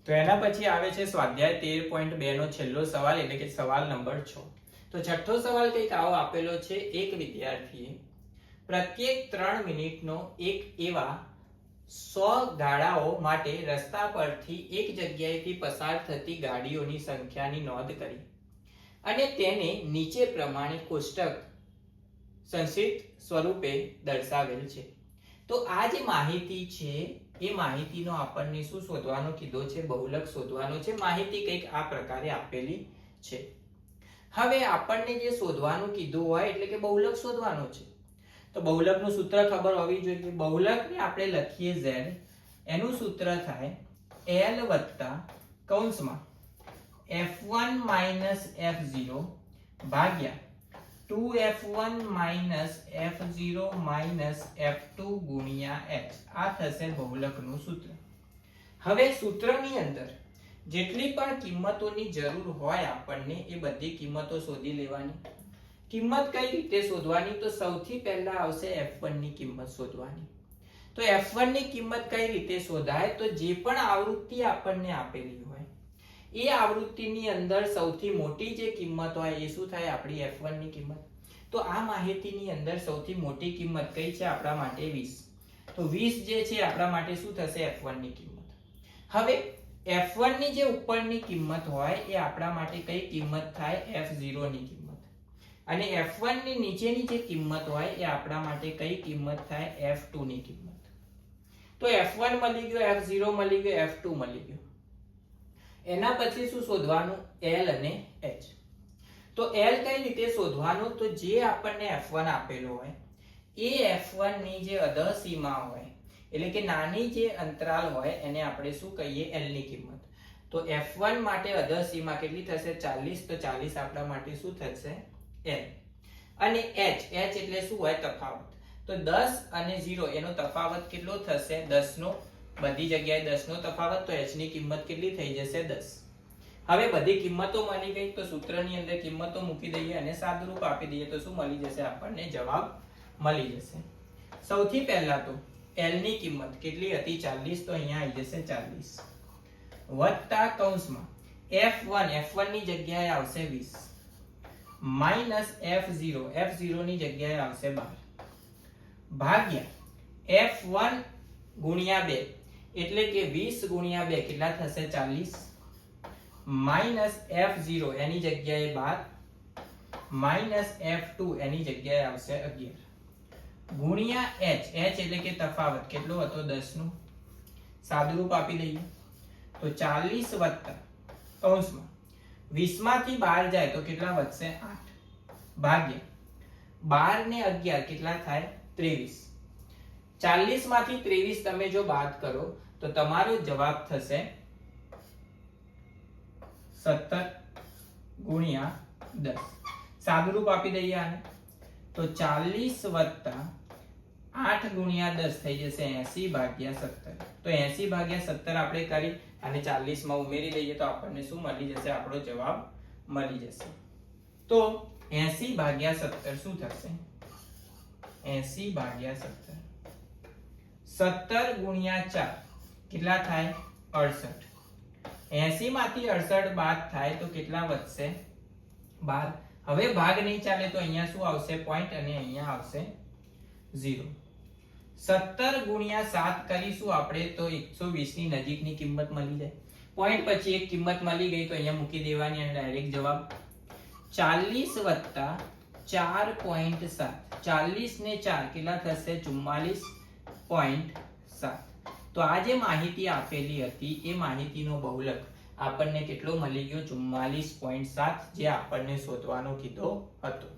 તો એના પછી આવે છે સ્વાધ્યાય 13.2 નો છેલ્લો સવાલ એટલે કે સવાલ નંબર 6. તો છઠ્ઠો સવાલ કંઈક આવો આપેલો છે. એક વિદ્યાર્થીએ પ્રત્યેક 3 મિનિટનો એક એવા 100 ગાડાઓ માટે રસ્તા પરથી એક જગ્યાએથી પસાર થતી ગાડીઓની સંખ્યાની નોંધ કરી અને તેને નીચે પ્રમાણે કોષ્ટક સંક્ષિપ્ત સ્વરૂપે દર્શાવેલ છે. તો આ જે માહિતી છે એ માહિતીનો આપણને શું શોધવાનો કીધો છે? બહુલક શોધવાનો છે. માહિતી કંઈક આ પ્રકારે આપેલી છે. હવે આપણને જે શોધવાનું કીધું હોય એટલે કે બહુલક શોધવાનું છે. તો બહુલકનું સૂત્ર ખબર હોવી જોઈએ. બહુલકને આપણે લખીએ z, એનું સૂત્ર થાય l વત્તા કૌંસમાં f1 માઇનસ f0 ભાગ્યા 2f1 minus f0 minus f2 ગુણ્યા h. આ થશે બહુલકનું સૂત્ર. હવે સૂત્રની અંદર જેટલી પણ કિંમતોની જરૂર હોય આપણને એ બધી કિંમતો શોધી લેવાની. કિંમત કઈ રીતે શોધવાની? તો સૌથી પહેલા આવશે f1 ની કિંમત શોધવાની. તો f1 ની કિંમત કઈ રીતે શોધાય? તો જે પણ આવૃત્તિ આપણને આપેલી હોય એ આવૃત્તિની અંદર સૌથી મોટી જે કિંમત હોય એ શું થાય? આપણી f1 ની કિંમત. તો આ માહિતીની અંદર સૌથી મોટી કિંમત કઈ છે આપણા માટે? 20. તો 20 જે છે આપણા માટે શું થશે? f1 ની કિંમત. હવે f1 ની જે ઉપરની કિંમત હોય એ આપણા માટે કઈ કિંમત થાય? f0 ની કિંમત. અને f1 ની નીચેની જે કિંમત હોય એ આપણા માટે કઈ કિંમત થાય? f2 ની કિંમત. તો f1 મળી ગયો, f0 મળી ગયો, f2 મળી ગયો. એના પછી શું શોધવાનું? l અને h. તો l કઈ રીતે શોધવાનું? તો જે આપણને f1 આપેલો હોય એ f1 ની જે અધર સીમા હોય એટલે કે નાની જે અંતરાલ હોય એને આપણે શું કહીએ? l ની કિંમત. તો f1 માટે અધર સીમા કેટલી થશે? 40. તો 40 આપણા માટે શું થશે? l. અને h એટલે શું હોય? તફાવત. તો 10 અને 0 એનો તફાવત કેટલો થશે? 10 નો. બધી જગ્યાએ 10 નો તફાવત. તો h ની કિંમત કેટલી થઈ જશે? 10. હવે બધી કિંમતો મળી ગઈ તો સૂત્રની અંદર કિંમતો મૂકી દઈએ અને સાદુરૂપ આપી દઈએ તો શું મળી જશે? આપણને જવાબ મળી જશે. સૌથી પહેલા તો l ની કિંમત કેટલી હતી? 40. તો અહીંયા આવી જશે 40 વત્તા કૌંસમાં f1 ની જગ્યાએ આવશે 20 માઈનસ f0 ની જગ્યાએ આવશે 12 ભાગ્યા f1 ગુણ્યા 2 એટલે કે 20 ગુણ્યા 2 કેટલા થશે? 40 માઈનસ f0 એની જગ્યાએ 12 માઈનસ f2 એની જગ્યાએ આવશે 11 ગુણ્યા h એટલે કે તફાવત કેટલો હતો? 10 નો. સાદુરૂપ આપી દઈએ તો 40 વત્તા કૌંસમાં 20 માંથી 12 જાય તો કેટલા વધશે? 8 ભાગ્યા 12 ને 11 કેટલા થાય? 23. 40 માંથી 23 તમે જો બાદ કરો તો તમારો જવાબ થશે 17 ગુણ્યા 10. સાદુરૂપ આપી દઈએ આને તો 40 વત્તા 8 ગુણ્યા 10 થઈ જશે 80 ભાગ્યા 17. તો 80 ભાગ્યા 17 આપણે કરી અને 40 માં ઉમેરી દઈએ તો આપણને શું મળી જશે? આપણો જવાબ મળી જશે. તો 80 ભાગ્યા 17 શું થશે? 80 ભાગ્યા 17 17 ગુણ્યા 4 કેટલા થાય? 68. 80 માંથી 68 બાદ થાય તો કેટલા વધશે? 12. હવે ભાગ નહીં ચાલે તો અહીંયા શું આવશે? પોઈન્ટ અને અહીંયા આવશે 0. 17 ગુણ્યા 7 કરીશું આપણે તો 120 ની નજીકની કિંમત મળી જાય. પોઈન્ટ પછી એક કિંમત મળી ગઈ તો અહીંયા મૂકી દેવાની અને ડાયરેક્ટ જવાબ 40 વત્તા 4.7. 40 ને 4 કેટલા થશે? 44.7. તો આ જે માહિતી આપેલી હતી એ માહિતીનો બહુલક આપણને કેટલો મળી ગયો? 44.7 જે આપણને શોધવાનો કીધો હતો.